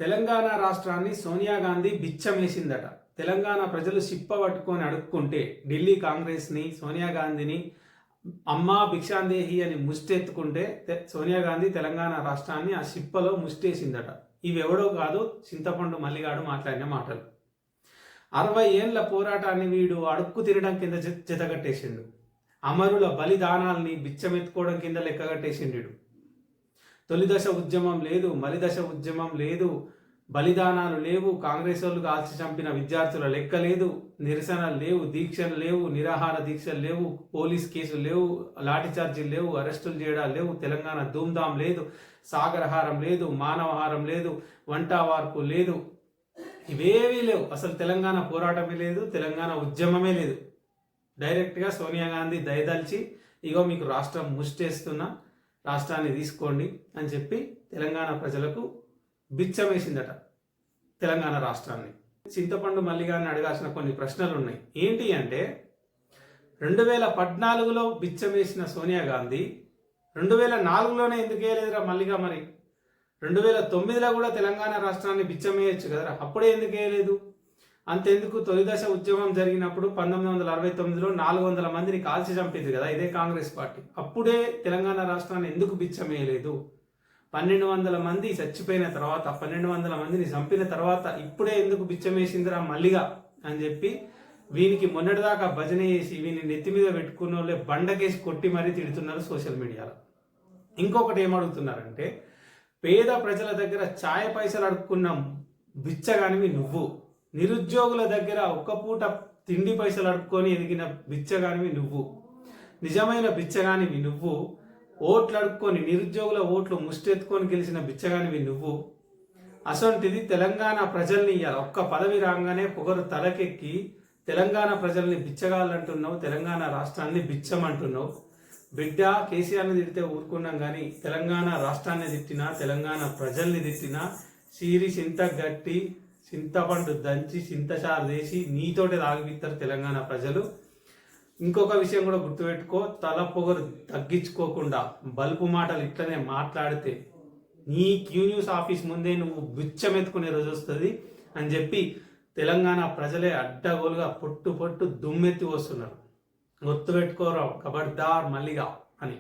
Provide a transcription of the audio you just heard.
తెలంగాణ రాష్ట్రాన్ని సోనియా గాంధీ బిచ్చమేసిందట. తెలంగాణ ప్రజలు సిప్ప పట్టుకొని అడుక్కుంటే ఢిల్లీ కాంగ్రెస్ని సోనియా గాంధీని అమ్మా భిక్షాందేహి అని ముష్టెత్తుకుంటే సోనియా గాంధీ తెలంగాణ రాష్ట్రాన్ని ఆ సిప్పలో ముష్టేసిందట. ఇవెవడో కాదు, చింతపండు మల్లిగాడు మాట్లాడిన మాటలు. 60 ఏళ్ల పోరాటాన్ని వీడు అడుక్కు తినడం కింద జతగట్టేసిండు. అమరుల బలిదానాల్ని బిచ్చమెత్తుకోవడం కింద లెక్కగట్టేసిండు. తొలిదశ ఉద్యమం లేదు, మలిదశ ఉద్యమం లేదు, బలిదానాలు లేవు, కాంగ్రెస్ వాళ్ళు కాల్చి చంపిన విద్యార్థుల లెక్క లేదు, నిరసనలు లేవు, దీక్షలు లేవు, నిరాహార దీక్షలు లేవు, పోలీస్ కేసులు లేవు, లాఠీ చార్జీలు లేవు, అరెస్టులు చేయడాలు లేవు, తెలంగాణ ధూమ్ధాం లేదు, సాగరహారం లేదు, మానవహారం లేదు, వంట వార్పు లేదు, ఇవేవీ లేవు. అసలు తెలంగాణ పోరాటమే లేదు, తెలంగాణ ఉద్యమమే లేదు. డైరెక్ట్గా సోనియా గాంధీ దయదలిచి ఇగో మీకు రాష్ట్రం ముష్టేస్తున్నా, రాష్ట్రాన్ని తీసుకోండి అని చెప్పి తెలంగాణ ప్రజలకు బిచ్చమేసిందట తెలంగాణ రాష్ట్రాన్ని. చింతపండు మల్లిగారిని అడగాల్సిన కొన్ని ప్రశ్నలు ఉన్నాయి. ఏంటి అంటే 2014లో బిచ్చమేసిన సోనియా గాంధీ 2004లోనే ఎందుకు వేయలేదురా మల్లిగా? మరి 2009లో కూడా తెలంగాణ రాష్ట్రాన్ని బిచ్చమేయచ్చు కదరా, అప్పుడే ఎందుకు వేయలేదు? అంతెందుకు, తొలిదశ ఉద్యమం జరిగినప్పుడు 1969లో 400 మందిని కాల్చి చంపింది కదా ఇదే కాంగ్రెస్ పార్టీ. అప్పుడే తెలంగాణ రాష్ట్రాన్ని ఎందుకు బిచ్చమేయలేదు? 1200 మంది చచ్చిపోయిన తర్వాత, 1200 మందిని చంపిన తర్వాత ఇప్పుడే ఎందుకు బిచ్చమేసిందిరా మల్లిగా అని చెప్పి వీనికి మొన్నటిదాకా భజన చేసి వీని నెత్తి మీద పెట్టుకున్న వాళ్ళే బండకేసి కొట్టి మరీ తిడుతున్నారు సోషల్ మీడియాలో. ఇంకొకటి ఏమడుగుతున్నారంటే, పేద ప్రజల దగ్గర ఛాయ పైసలు అడుక్కున్న బిచ్చగానివి నువ్వు, నిరుద్యోగుల దగ్గర ఒక్క పూట తిండి పైసలు అడుక్కొని ఎదిగిన బిచ్చగానివి నువ్వు, నిజమైన బిచ్చగానివి నువ్వు, ఓట్లు అడుక్కొని నిరుద్యోగుల ఓట్లు ముష్టెత్తుకొని గెలిచిన బిచ్చగానివి నువ్వు. అసొంటిది తెలంగాణ ప్రజల్ని ఇయ్యాలి ఒక్క పదవి రాగానే పొగరు తలకెక్కి తెలంగాణ ప్రజల్ని బిచ్చగాళ్ళంటున్నావు, తెలంగాణ రాష్ట్రాన్ని బిచ్చమంటున్నావు. బిడ్డ, కేసీఆర్ని తిడితే ఊరుకున్నాం కానీ తెలంగాణ రాష్ట్రాన్ని తిట్టినా, తెలంగాణ ప్రజల్ని తిట్టినా సీరి చింత గట్టి చింతపండు దంచి చింతచారు చేసి నీతోటి తాగిపిస్తారు తెలంగాణ ప్రజలు. ఇంకొక విషయం కూడా గుర్తుపెట్టుకో, తల పొగరు తగ్గించుకోకుండా బల్పు మాటలు ఇట్లనే మాట్లాడితే నీ క్యూ న్యూస్ ఆఫీస్ ముందే నువ్వు బిచ్చమెత్తుకునే రోజు వస్తుంది అని చెప్పి తెలంగాణ ప్రజలే అడ్డగోలుగా పొట్టు దుమ్మెత్తి వస్తున్నారు. గుర్తుపెట్టుకోరావు, ఖబర్దార్ మల్లిగా అని.